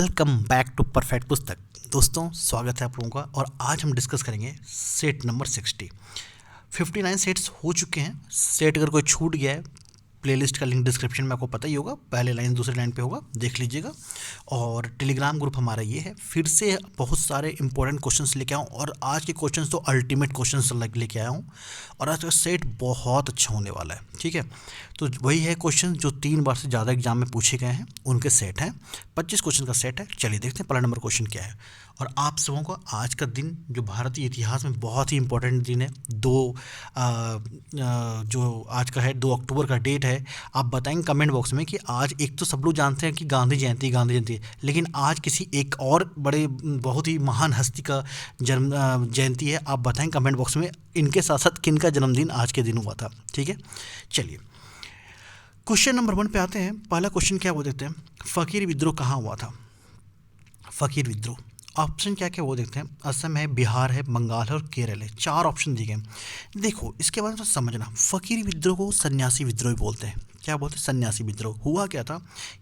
Welcome back to perfect पुस्तक। दोस्तों, स्वागत है आप लोगों का। और आज हम डिस्कस करेंगे सेट नंबर 59 सेट्स हो चुके हैं। सेट अगर कोई छूट गया है, प्लेलिस्ट का लिंक डिस्क्रिप्शन में आपको पता ही होगा, पहले लाइन दूसरी लाइन पे होगा, देख लीजिएगा। और टेलीग्राम ग्रुप हमारा ये है। फिर से बहुत सारे इंपॉर्टेंट क्वेश्चंस लेके आऊँ, और आज के क्वेश्चंस तो अल्टीमेट क्वेश्चंस लेके आया हूँ। और आज का सेट बहुत अच्छा होने वाला है, ठीक है। तो वही है क्वेश्चन जो 3 बार से ज़्यादा एग्जाम में पूछे गए हैं, उनके सेट हैं। 25 क्वेश्चन का सेट है। चलिए देखते हैं पहला नंबर क्वेश्चन क्या है। और आप सबों को आज का दिन जो भारतीय इतिहास में बहुत ही इंपॉर्टेंट दिन है, जो आज का है 2 अक्टूबर का डेट है। आप बताएंगे कमेंट बॉक्स में कि आज, एक तो सब लोग जानते हैं कि गांधी जयंती, लेकिन आज किसी एक और बड़े बहुत ही महान हस्ती का जयंती है। आप बताएं कमेंट बॉक्स में इनके साथ साथ किन का जन्मदिन आज के दिन हुआ था, ठीक है। चलिए क्वेश्चन नंबर 1 पे आते हैं। पहला क्वेश्चन क्या वो देखते हैं, फ़कीर विद्रोह कहाँ हुआ था। फ़कीर विद्रोह ऑप्शन क्या क्या वो देखते हैं। असम है, बिहार है, बंगाल है और केरल है। 4 ऑप्शन दिए गए। देखो इसके बाद में समझना, फ़कीर विद्रोह को सन्यासी विद्रोह बोलते हैं। क्या बोलते हैं? सन्यासी विद्रोह। हुआ क्या था,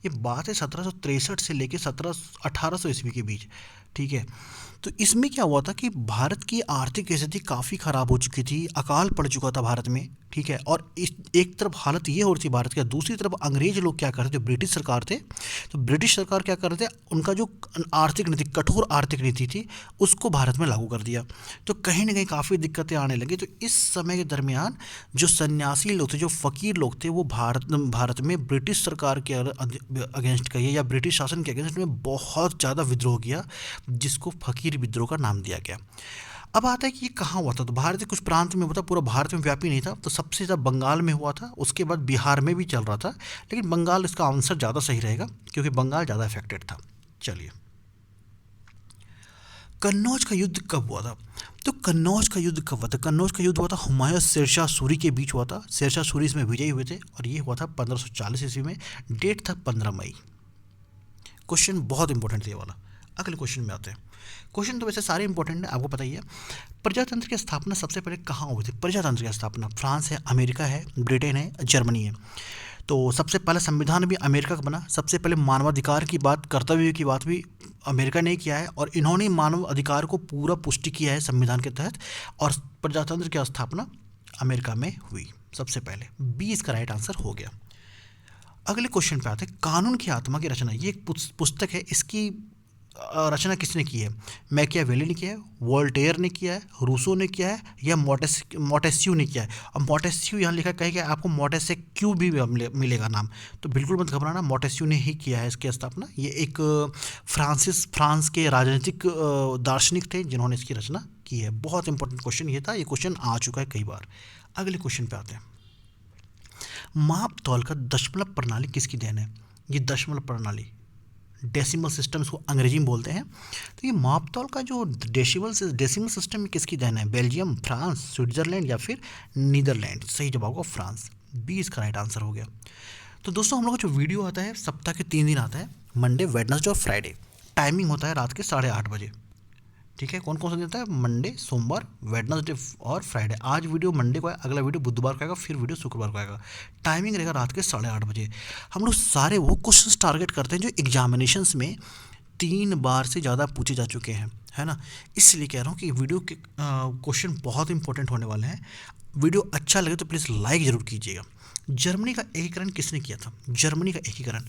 ये बात है 1763 से लेकर 1800 ईस्वी के बीच, ठीक है। तो इसमें क्या हुआ था कि भारत की आर्थिक स्थिति काफ़ी ख़राब हो चुकी थी, अकाल पड़ चुका था भारत में, ठीक है। और इस एक तरफ हालत ये हो रही थी भारत की, दूसरी तरफ अंग्रेज लोग क्या कर रहे थे, ब्रिटिश सरकार थे। तो ब्रिटिश सरकार क्या कर रहे थे, उनका जो आर्थिक नीति, कठोर आर्थिक नीति थी, उसको भारत में लागू कर दिया। तो कहीं ना कहीं काफ़ी दिक्कतें आने लगी। तो इस समय के दरमियान जो सन्यासी लोग थे, जो फ़कीर लोग थे, वो भारत में ब्रिटिश सरकार के अगेंस्ट कहिए या ब्रिटिश शासन के अगेंस्ट में बहुत ज़्यादा विद्रोह किया, जिसको फ़कीर विद्रोह का नाम दिया गया। अब आता है कि ये कहाँ हुआ था। तो भारत के कुछ प्रांत में हुआ था, पूरा भारत में व्यापी नहीं था। तो सबसे ज़्यादा बंगाल में हुआ था, उसके बाद बिहार में भी चल रहा था, लेकिन बंगाल इसका आंसर ज़्यादा सही रहेगा क्योंकि बंगाल ज़्यादा अफेक्टेड था। चलिए, कन्नौज का युद्ध कब हुआ था। तो कन्नौज का युद्ध कब हुआ था? कन्नौज का युद्ध हुआ था हुमायूं और शेरशाह सूरी के बीच हुआ था। शेरशाह सूरी इसमें विजयी हुए थे और ये हुआ था 1540 ईस्वी में। डेट था 15 मई। क्वेश्चन बहुत इंपॉर्टेंट था ये वाला। अगले क्वेश्चन में आते हैं। क्वेश्चन तो वैसे सारे इंपॉर्टेंट है, आपको पता ही है। प्रजातंत्र की स्थापना सबसे पहले कहाँ हुई थी? प्रजातंत्र की स्थापना फ्रांस है, अमेरिका है, ब्रिटेन है, जर्मनी है। तो सबसे पहले संविधान भी अमेरिका का बना। सबसे पहले मानवाधिकार की बात, कर्तव्य की बात भी अमेरिका ने किया है, और इन्होंने मानव अधिकार को पूरा पुष्टि किया है संविधान के तहत। और प्रजातंत्र की स्थापना अमेरिका में हुई सबसे पहले। 20 का राइट आंसर हो गया। अगले क्वेश्चन पे आते हैं। कानून की आत्मा की रचना, ये एक पुस्तक है, इसकी रचना किसने की है? मैकियावेली ने किया है, वोल्टेयर ने किया है, रूसो ने किया है, या मोटेस्क्यू ने किया है। और मोटेस्क्यू यहाँ लिखा कहेगा, आपको मोटेस्क्यू भी मिलेगा नाम, तो बिल्कुल मत घबराना, मोटेस्क्यू ने ही किया है इसकी स्थापना। ये एक फ्रांस के राजनीतिक दार्शनिक थे जिन्होंने इसकी रचना की है। बहुत इंपॉर्टेंट क्वेश्चन ये था, ये क्वेश्चन आ चुका है कई बार। अगले क्वेश्चन पे आते हैं। माप तौल का दशमलव प्रणाली किसकी देन है? ये दशमलव प्रणाली, डेसिमल सिस्टम इसको अंग्रेजी में बोलते हैं। तो ये मापतौल का जो डेसिमल सिस्टम किसकी देन है? बेल्जियम, फ्रांस, स्विट्जरलैंड या फिर नीदरलैंड। सही जवाब होगा फ्रांस। 20 का राइट आंसर हो गया। तो दोस्तों, हम लोग का जो वीडियो आता है सप्ताह के 3 दिन आता है, मंडे, वेडनेसडे और फ्राइडे। टाइमिंग होता है रात के 8:30 बजे, ठीक है। कौन कौन सा देता है? मंडे, सोमवार, वेडनेसडे और फ्राइडे। आज वीडियो मंडे को है, अगला वीडियो बुधवार को आएगा, फिर वीडियो शुक्रवार को आएगा। टाइमिंग रहेगा रात के 8:30 बजे। हम लोग सारे वो क्वेश्चंस टारगेट करते हैं जो एग्जामिनेशंस में 3 बार से ज़्यादा पूछे जा चुके हैं, है ना। इसलिए कह रहा हूँ कि वीडियो के क्वेश्चन बहुत इंपॉर्टेंट होने वाले हैं। वीडियो अच्छा लगे तो प्लीज़ लाइक ज़रूर कीजिएगा। जर्मनी का एकीकरण किसने किया था? जर्मनी का एकीकरण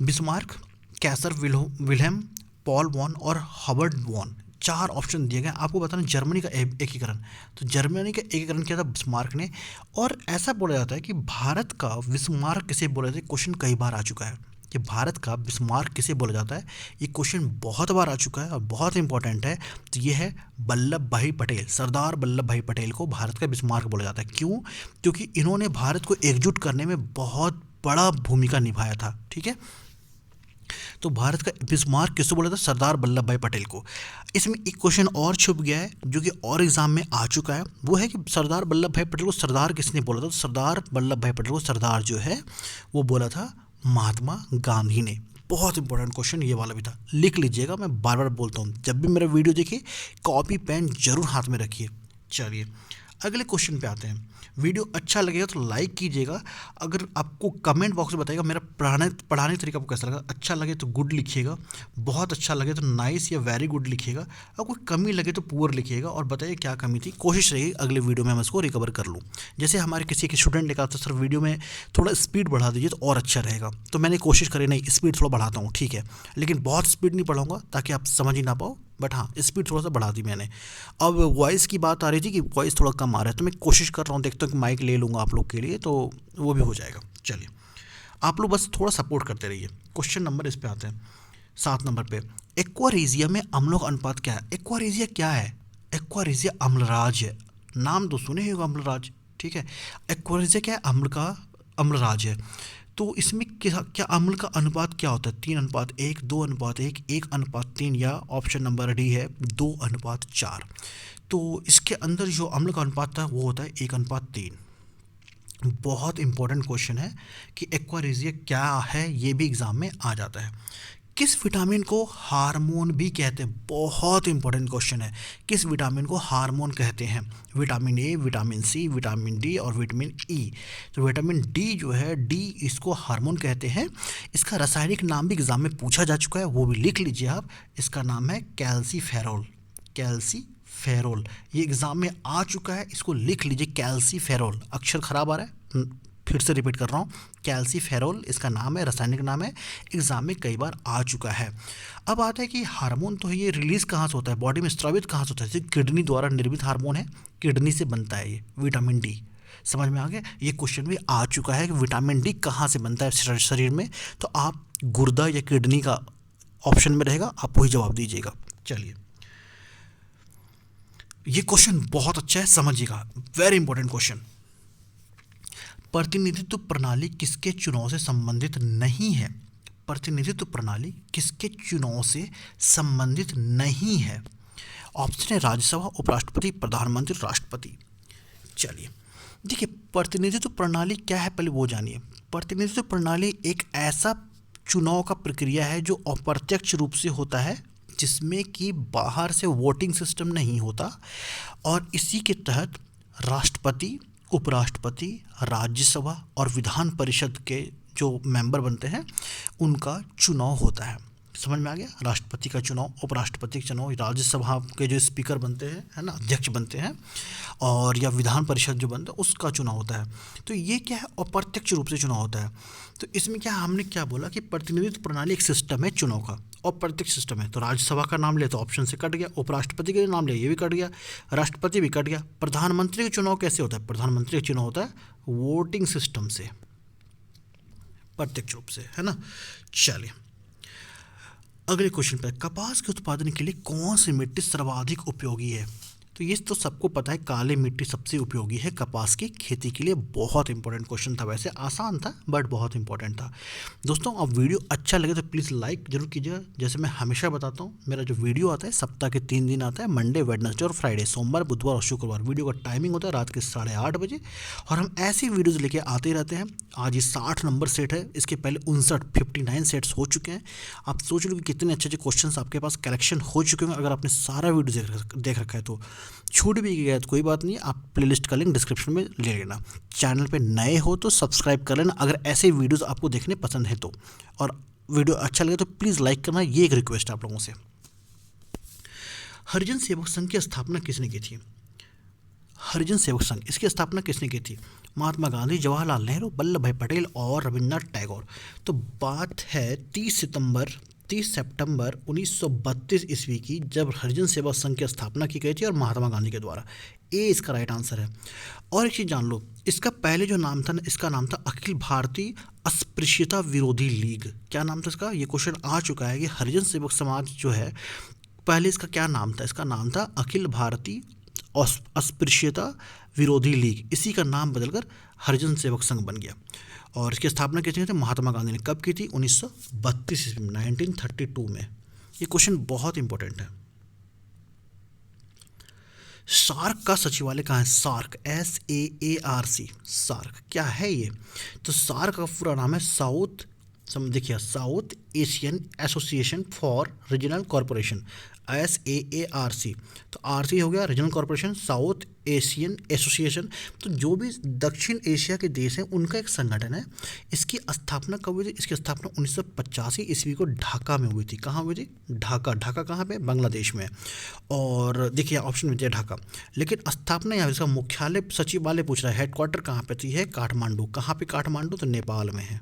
बिस्मार्क, कैसर विल्हेम, पॉल वॉन और हवर्ड वॉन। 4 ऑप्शन दिए गए। आपको बताना जर्मनी का एकीकरण। तो जर्मनी का एकीकरण किया था बिस्मार्क ने। और ऐसा बोला जाता है कि भारत का बिस्मार्क किसे बोला जाता है? क्वेश्चन कई बार आ चुका है कि भारत का बिस्मार्क किसे बोला जाता है। ये क्वेश्चन बहुत बार आ चुका है और बहुत इंपॉर्टेंट है। तो ये है वल्लभ भाई पटेल। सरदार वल्लभ भाई पटेल को भारत का बिस्मार्क बोला जाता है। क्यों? क्योंकि इन्होंने भारत को एकजुट करने में बहुत बड़ा भूमिका निभाया था, ठीक है। तो भारत का बिस्मार्क किसको बोला था? सरदार वल्लभ भाई पटेल को। इसमें एक क्वेश्चन और छुप गया है जो कि और एग्जाम में आ चुका है, वो है कि सरदार वल्लभ भाई पटेल को सरदार किसने बोला था? तो सरदार वल्लभ भाई पटेल को सरदार जो है वो बोला था महात्मा गांधी ने। बहुत इंपॉर्टेंट क्वेश्चन ये वाला भी था, लिख लीजिएगा। मैं बार बार बोलता हूँ, जब भी मेरा वीडियो देखिए कॉपी पेन जरूर हाथ में रखिए। चलिए अगले क्वेश्चन पे आते हैं। वीडियो अच्छा लगेगा तो लाइक कीजिएगा। अगर आपको कमेंट बॉक्स में बताइएगा मेरा पढ़ाने का तरीका आपको कैसा लगा। अच्छा लगे तो गुड लिखिएगा, बहुत अच्छा लगे तो नाइस या वेरी गुड लिखिएगा, और कोई कमी लगे तो पुअर लिखिएगा और बताइए क्या कमी थी। कोशिश रहेगी अगले वीडियो में हम इसको रिकवर कर लूँ। जैसे हमारे किसी के स्टूडेंट ने कहा था सर वीडियो में थोड़ा स्पीड बढ़ा दीजिए तो और अच्छा रहेगा, तो मैंने कोशिश करी नहीं स्पीड थोड़ा बढ़ाता हूँ, ठीक है, लेकिन बहुत स्पीड नहीं बढ़ाऊँगा ताकि आप समझ ही ना पाओ, बट हाँ स्पीड थोड़ा सा बढ़ा दी मैंने। अब वॉइस की बात आ रही थी कि वॉइस थोड़ा कम आ रहा है, तो मैं कोशिश कर रहा हूँ, देखता हूँ कि माइक ले लूँगा आप लोग के लिए तो वो भी हो जाएगा। चलिए आप लोग बस थोड़ा सपोर्ट करते रहिए। क्वेश्चन नंबर इस पे आते हैं 7 नंबर पे। एक्वारेजिया में अम्लों का अनुपात क्या है? एक्वारेजिया क्या है? एक्वारेजिया अम्लराज है, नाम तो सुने ही होगा अम्लराज, ठीक है। एक्वारेजिया क्या है? अम्लराज है। तो इसमें क्या क्या अम्ल का अनुपात क्या होता है? 3:1, 2:1, 1:3, या ऑप्शन नंबर डी है 2:4। तो इसके अंदर जो अम्ल का अनुपात था वो होता है 1:3। बहुत इंपॉर्टेंट क्वेश्चन है कि एक्वारेजिया क्या है, ये भी एग्जाम में आ जाता है। किस विटामिन को हार्मोन भी कहते हैं? बहुत इंपॉर्टेंट क्वेश्चन है। किस विटामिन को हार्मोन कहते हैं? Vitamin A, vitamin C, vitamin D और विटामिन ई। तो विटामिन डी जो है, डी इसको हार्मोन कहते हैं। इसका रासायनिक नाम भी एग्जाम में पूछा जा चुका है, वो भी लिख लीजिए आप। इसका नाम है कैल्सीफेरोल। कैल्सीफेरोल ये एग्जाम में आ चुका है, इसको लिख लीजिए कैल्सीफेरोल। अक्षर खराब आ रहा है, फिर से रिपीट कर रहा हूँ, कैल्सीफेरोल इसका नाम है, रासायनिक नाम है, एग्जाम में कई बार आ चुका है। अब आता है कि हार्मोन तो ये रिलीज कहाँ से होता है, बॉडी में स्रावित कहाँ से होता है? किडनी द्वारा निर्मित हार्मोन है, किडनी से बनता है ये विटामिन डी। समझ में आ गया? ये क्वेश्चन भी आ चुका है कि विटामिन डी कहाँ से बनता है शरीर में, तो आप गुर्दा या किडनी का ऑप्शन में रहेगा, आप वही जवाब दीजिएगा। चलिए ये क्वेश्चन बहुत अच्छा है, समझिएगा, वेरी इंपॉर्टेंट क्वेश्चन। प्रतिनिधित्व प्रणाली किसके चुनाव से संबंधित नहीं है? प्रतिनिधित्व प्रणाली किसके चुनाव से संबंधित नहीं है? ऑप्शन है राज्यसभा, उपराष्ट्रपति, प्रधानमंत्री, राष्ट्रपति। चलिए देखिए प्रतिनिधित्व प्रणाली क्या है पहले वो जानिए। प्रतिनिधित्व प्रणाली एक ऐसा चुनाव का प्रक्रिया है जो अप्रत्यक्ष रूप से होता है, जिसमें कि बाहर से वोटिंग सिस्टम नहीं होता, और इसी के तहत राष्ट्रपति, उपराष्ट्रपति, राज्यसभा और विधान परिषद के जो मेंबर बनते हैं उनका चुनाव होता है। समझ में आ गया? राष्ट्रपति का चुनाव, उपराष्ट्रपति का चुनाव, राज्यसभा के जो स्पीकर बनते हैं, है ना, अध्यक्ष बनते हैं, और या विधान परिषद जो बनता है उसका चुनाव होता है। तो ये क्या है? अप्रत्यक्ष रूप से चुनाव होता है। तो इसमें क्या हमने क्या बोला कि प्रतिनिधित्व प्रणाली एक सिस्टम है चुनाव का, अप्रत्यक्ष सिस्टम है। तो राज्यसभा का नाम ले तो ऑप्शन से कट गया, उपराष्ट्रपति का नाम ले ये भी कट गया, राष्ट्रपति भी कट गया। प्रधानमंत्री का चुनाव कैसे होता है? प्रधानमंत्री का चुनाव होता है वोटिंग सिस्टम से, प्रत्यक्ष रूप से, है ना। चलिए अगले क्वेश्चन पर, कपास के उत्पादन के लिए कौन सी मिट्टी सर्वाधिक उपयोगी है? तो ये तो सबको पता है, काली मिट्टी सबसे उपयोगी है कपास की खेती के लिए। बहुत इंपॉर्टेंट क्वेश्चन था, वैसे आसान था बट बहुत इंपॉर्टेंट था। दोस्तों अब वीडियो अच्छा लगे तो प्लीज़ लाइक जरूर कीजिएगा। जैसे मैं हमेशा बताता हूँ, मेरा जो वीडियो आता है सप्ताह के 3 दिन आता है, मंडे, वेडनेसडे और फ्राइडे, सोमवार, बुधवार और शुक्रवार। वीडियो का टाइमिंग होता है रात के 8:30 बजे, और हम ऐसी वीडियोज़ लेके आते रहते हैं। आज ये 60 नंबर सेट है, इसके पहले 59 सेट्स हो चुके हैं। आप सोच लो कि कितने अच्छे अच्छे क्वेश्चन आपके पास कलेक्शन हो चुके हैं। अगर आपने सारा वीडियो देख रखा है तो छूट भी गया तो कोई बात नहीं, आप प्लेलिस्ट का लिंक डिस्क्रिप्शन में ले लेना। चैनल पे नए हो तो सब्सक्राइब कर लेना अगर ऐसे वीडियोस आपको देखने पसंद है तो, और वीडियो अच्छा लगे तो प्लीज़ लाइक करना, ये एक रिक्वेस्ट है आप लोगों से। हरिजन सेवक संघ की स्थापना किसने की थी? हरिजन सेवक संघ, इसकी स्थापना किसने की थी? महात्मा गांधी, जवाहरलाल नेहरू, वल्लभ भाई पटेल और रविन्द्रनाथ टैगोर। तो बात है 30 सितंबर 1932 ईस्वी की, जब हरिजन सेवा संघ की स्थापना की गई थी, और महात्मा गांधी के द्वारा। ए इसका राइट आंसर है। और एक चीज़ जान लो, इसका पहले जो नाम था ना, इसका नाम था अखिल भारतीय अस्पृश्यता विरोधी लीग। क्या नाम था इसका? ये क्वेश्चन आ चुका है कि हरिजन सेवक समाज जो है, पहले इसका क्या नाम था? इसका नाम था अखिल भारतीय अस्पृश्यता विरोधी लीग। इसी का नाम बदलकर हरिजन सेवक संघ बन गया। और इसकी स्थापना किसने की थी? महात्मा गांधी ने। कब की थी? 1932 ईस्वी में, 1932 में। ये क्वेश्चन बहुत इंपॉर्टेंट है। सार्क का सचिवालय कहाँ है? सार्क, SAARC, सार्क क्या है ये? तो सार्क का पूरा नाम है साउथ देखिए, south Asian association for regional corporation, SAARC। तो RC हो गया regional corporation, south Asian association. तो जो भी दक्षिण एशिया के देश हैं उनका एक संगठन है। इसकी स्थापना कब हुई थी? इसकी स्थापना 1985 ईस्वी को ढाका में हुई थी। कहाँ हुई थी? ढाका। ढाका कहाँ पे? बांग्लादेश में। और देखिए ऑप्शन में दिया ढाका, लेकिन स्थापना यहाँ इसका मुख्यालय सचिवालय पूछ रहा है, हेडक्वार्टर कहाँ पे थी? है काठमांडू। कहाँ पे? काठमांडू। तो नेपाल में है।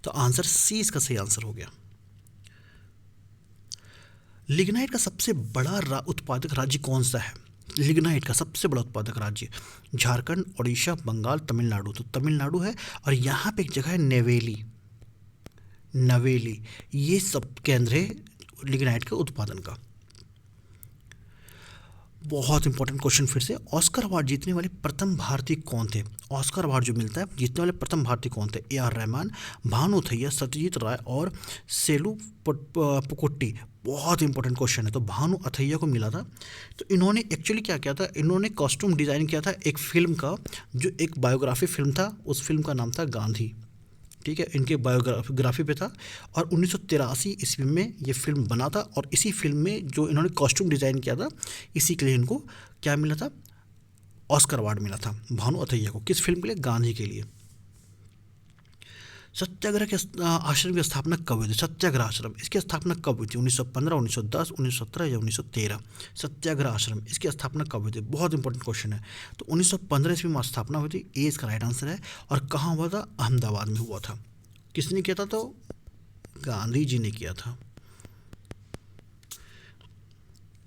तो आंसर सी इसका सही आंसर हो गया। लिग्नाइट का सबसे बड़ा उत्पादक राज्य कौन सा है? लिग्नाइट का सबसे बड़ा उत्पादक राज्य झारखंड, उड़ीसा, बंगाल, तमिलनाडु। तो तमिलनाडु है। और यहाँ पे एक जगह है नेवेली, नवेली। ये सब केंद्र है लिग्नाइट के उत्पादन का। बहुत इंपॉर्टेंट क्वेश्चन फिर से, ऑस्कर अवार्ड जीतने वाले प्रथम भारतीय कौन थे? ऑस्कर अवार्ड जो मिलता है जीतने वाले प्रथम भारतीय कौन थे? AR रहमान, भानु थैया, सत्यजीत राय और सेलू पुकोट्टी। बहुत इंपॉर्टेंट क्वेश्चन है। तो भानु अथैया को मिला था। तो इन्होंने एक्चुअली क्या किया था? इन्होंने कॉस्ट्यूम डिज़ाइन किया था एक फिल्म का, जो एक बायोग्राफी फिल्म था। उस फिल्म का नाम था गांधी। ठीक है, इनके बायोग्राफी पे था। और 1983 ईस्वी में ये फिल्म बना था। और इसी फिल्म में जो इन्होंने कॉस्ट्यूम डिज़ाइन किया था, इसी के लिए इनको क्या मिला था? ऑस्कर अवार्ड मिला था भानु अथैया को। किस फिल्म के लिए? गांधी के लिए। सत्याग्रह के आश्रम की स्थापना कब हुई थी? सत्याग्रह आश्रम, इसकी स्थापना कब हुई थी? 1915, 1910, 1917 या 1913? सत्याग्रह आश्रम, इसकी स्थापना कब हुई थी? बहुत इंपॉर्टेंट क्वेश्चन है। तो 1915 ईस्वी में स्थापना हुई थी। ए इसका राइट आंसर है। और कहाँ हुआ था? अहमदाबाद में हुआ था। किसने किया था? तो गांधी जी ने किया था।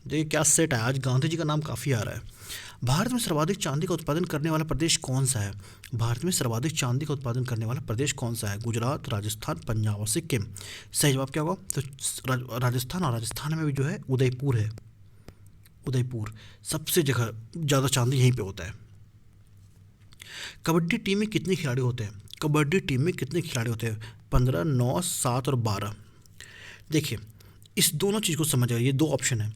देखिए क्या सेट है आज, गांधी जी का नाम काफ़ी आ रहा है। भारत में सर्वाधिक चांदी का उत्पादन करने वाला प्रदेश कौन सा है? भारत में सर्वाधिक चांदी का उत्पादन करने वाला प्रदेश कौन सा है? गुजरात, राजस्थान, पंजाब और सिक्किम। सही जवाब क्या होगा? तो राजस्थान। और राजस्थान में भी जो है उदयपुर है। उदयपुर सबसे जगह ज़्यादा चांदी यहीं पे होता है। कबड्डी टीम में कितने खिलाड़ी होते हैं? कबड्डी टीम में कितने खिलाड़ी होते हैं? 15, 9, 7 और 12। देखिए इस दोनों चीज़ को समझ आइए, ये दो ऑप्शन है।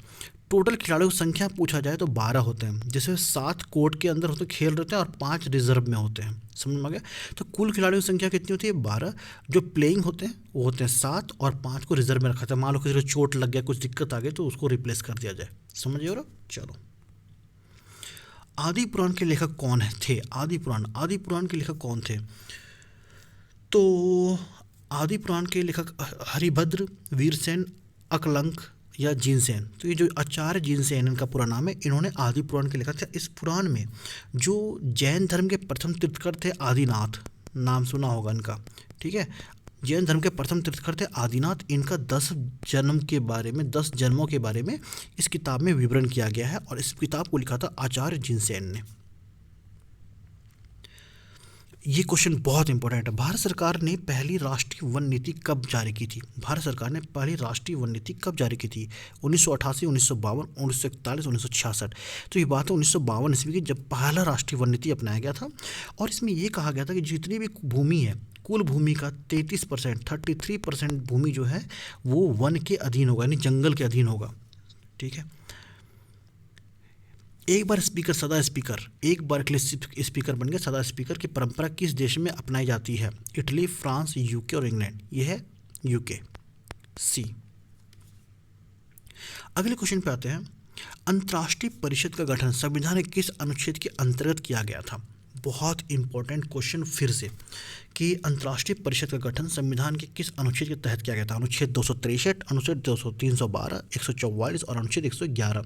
टोटल खिलाड़ियों की संख्या पूछा जाए तो 12 होते हैं, जैसे 7 कोर्ट के अंदर होते खेल रहे हैं और 5 रिजर्व में होते हैं। समझ में आ गया? तो कुल खिलाड़ियों की संख्या कितनी होती है? 12। जो प्लेइंग होते हैं वो होते हैं 7 और 5 को रिजर्व में रखा था। मान लो किसी को चोट लग गया, कुछ दिक्कत आ गई तो उसको रिप्लेस कर दिया जाए। समझिए हो रहा? चलो, आदि पुराण के लेखक कौन है थे? आदि पुराण के लेखक कौन थे? तो आदि पुराण के लेखक हरिभद्र, वीरसेन, अकलंक या जीनसेन। तो ये जो आचार्य जीनसेन इनका पूरा नाम है, इन्होंने आदि पुराण के लेखक थे। इस पुराण में जो जैन धर्म के प्रथम तीर्थकर थे आदिनाथ, नाम सुना होगा इनका। ठीक है, जैन धर्म के प्रथम तीर्थकर थे आदिनाथ। इनका 10 जन्म के बारे में, 10 जन्मों के बारे में इस किताब में विवरण किया गया है। और इस किताब को लिखा था आचार्य जीनसेन ने। ये क्वेश्चन बहुत इंपॉर्टेंट है। भारत सरकार ने पहली राष्ट्रीय वन नीति कब जारी की थी? भारत सरकार ने पहली राष्ट्रीय वन नीति कब जारी की थी? 1988, 1952, 1941, 1966। तो ये बात है 1952 ईस्वी की, जब पहला राष्ट्रीय वन नीति अपनाया गया था। और इसमें ये कहा गया था कि जितनी भी भूमि है, कुल भूमि का 33%, 33% भूमि जो है वो वन के अधीन होगा, यानी जंगल के अधीन होगा। ठीक है, एक बार स्पीकर सदा स्पीकर, एक बार के लिए स्पीकर बन गया सदा स्पीकर की परंपरा किस देश में अपनाई जाती है? इटली, फ्रांस, यूके और इंग्लैंड। यह है यूके, सी। अगले क्वेश्चन पे आते हैं। अंतर्राष्ट्रीय परिषद का गठन संविधान के किस अनुच्छेद के अंतर्गत किया गया था? बहुत इंपॉर्टेंट क्वेश्चन फिर से, कि अंतर्राष्ट्रीय परिषद का गठन संविधान के किस अनुच्छेद के तहत किया गया था? अनुच्छेद 263, अनुच्छेद 312, 144 और अनुच्छेद 111।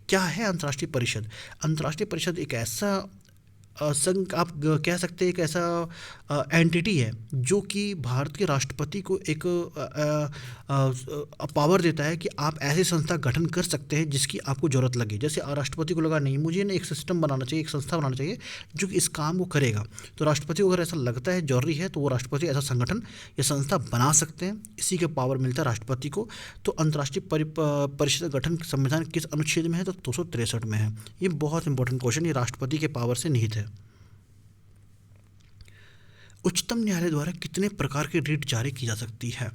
क्या है अंतर्राष्ट्रीय परिषद? अंतर्राष्ट्रीय परिषद एक ऐसा संघ, आप कह सकते हैं एक ऐसा एंटिटी है जो कि भारत के राष्ट्रपति को एक पावर देता है कि आप ऐसी संस्था गठन कर सकते हैं जिसकी आपको ज़रूरत लगे। जैसे राष्ट्रपति को लगा नहीं, मुझे ना एक सिस्टम बनाना चाहिए, एक संस्था बनाना चाहिए जो कि इस काम को करेगा, तो राष्ट्रपति को अगर ऐसा लगता है ज़रूरी है तो वो राष्ट्रपति ऐसा संगठन या संस्था बना सकते हैं। इसी के पावर मिलता है राष्ट्रपति को। तो अंतर्राष्ट्रीय परिषद का गठन संविधान किस अनुच्छेद में है? तो 263 में है। ये बहुत इंपॉर्टेंट क्वेश्चन, ये राष्ट्रपति के पावर से निहित है। उच्चतम न्यायालय द्वारा कितने प्रकार की रिट जारी की जा सकती है?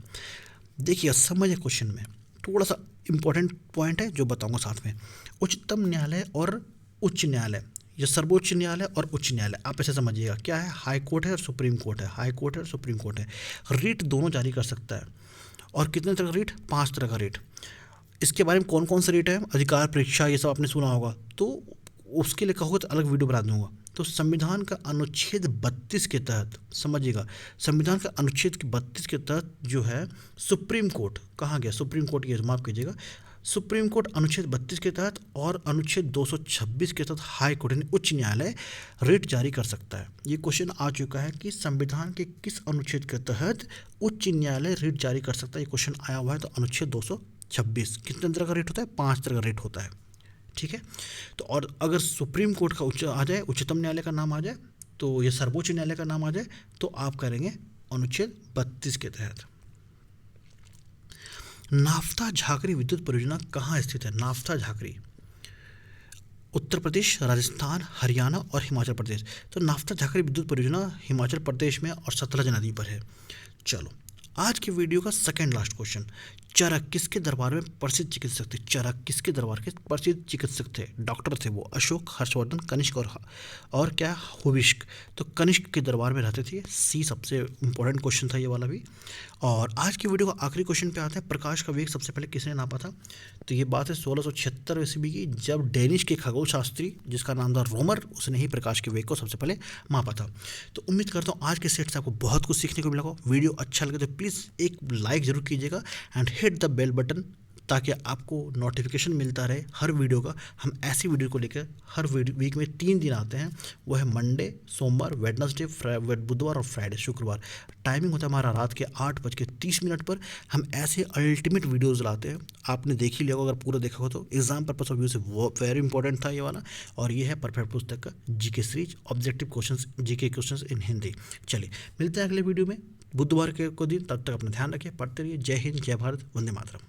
देखिए समझिए क्वेश्चन में, थोड़ा सा इंपॉर्टेंट पॉइंट है जो बताऊंगा साथ में। उच्चतम न्यायालय और उच्च न्यायालय ये सर्वोच्च न्यायालय और उच्च न्यायालय, आप ऐसे समझिएगा क्या है, हाई कोर्ट है और सुप्रीम कोर्ट है, हाई कोर्ट है और सुप्रीम कोर्ट है। रीट दोनों जारी कर सकता है। और कितने तरह का रीट, 5 तरह का रीट। इसके बारे में कौन कौन सा रीट है, अधिकार परीक्षा, ये सब आपने सुना होगा, तो उसके लिए कहोगे तो अलग वीडियो बना दूंगा। तो संविधान का अनुच्छेद 32 के तहत, समझिएगा, संविधान का अनुच्छेद 32 के तहत जो है सुप्रीम कोर्ट, कहाँ गया सुप्रीम कोर्ट, ये माफ़ कीजिएगा, सुप्रीम कोर्ट अनुच्छेद 32 के तहत और अनुच्छेद 226 के तहत हाई कोर्ट यानी उच्च न्यायालय रिट जारी कर सकता है। ये क्वेश्चन आ चुका है कि संविधान के किस अनुच्छेद के तहत उच्च न्यायालय रिट जारी कर सकता है, ये क्वेश्चन आया हुआ है। तो अनुच्छेद 226, कितने तरह का रिट होता है, 5 तरह का रिट होता है, ठीक है। तो और अगर सुप्रीम कोर्ट का उच्च आ जाए, उच्चतम न्यायालय का नाम आ जाए, तो ये सर्वोच्च न्यायालय का नाम आ जाए, तो आप करेंगे अनुच्छेद 32 के तहत। नाफ्ता झाकरी विद्युत परियोजना कहाँ स्थित है, नाफ्ता झाकरी, उत्तर प्रदेश, राजस्थान, हरियाणा और हिमाचल प्रदेश। तो नाफ्ता झाकरी विद्युत परियोजना हिमाचल प्रदेश में और सतलज नदी पर है। चलो आज की वीडियो का सेकंड लास्ट क्वेश्चन, चरक किसके दरबार में प्रसिद्ध चिकित्सक थे, चरक किसके दरबार के प्रसिद्ध चिकित्सक थे, डॉक्टर थे वो, अशोक, हर्षवर्धन, कनिष्क और क्या, हुविष्क। तो कनिष्क के दरबार में रहते थे। सी सबसे इंपॉर्टेंट क्वेश्चन था ये वाला भी। और आज की वीडियो का आखिरी क्वेश्चन पे आते हैं, प्रकाश का वेग सबसे पहले किसने नापा था। तो ये बात है 1676 ईस्वी की, जब डेनिश के खगोल शास्त्री जिसका नाम था रोमर, उसने ही प्रकाश के वेग को सबसे पहले मापा था। तो उम्मीद करता हूँ आज के सेट से आपको बहुत कुछ सीखने को मिला हो। वीडियो अच्छा लगे तो प्लीज़ एक लाइक ज़रूर कीजिएगा and hit the bell button, ताकि आपको नोटिफिकेशन मिलता रहे हर वीडियो का। हम ऐसी वीडियो को लेकर हर वीक में 3 दिन आते हैं, वो है मंडे, सोमवार, वेडनेसडे, बुधवार और फ्राइडे, शुक्रवार। टाइमिंग होता है हमारा रात के 8:30 पर। हम ऐसे अल्टीमेट वीडियोज़ लाते हैं, आपने देख ही लिया होगा, अगर पूरा देखा हो तो। एग्जाम पर्पस ऑफ व्यू से वो वेरी इंपॉर्टेंट था ये वाला। और ये है परफेक्ट पुस्तक का GK series, objective question, GK question in Hindi. चलिए मिलते हैं अगले वीडियो में बुधवार के को दिन, तब तक अपना ध्यान रखिए, पढ़ते रहिए। जय हिंद, जय भारत, वंदे मातरम।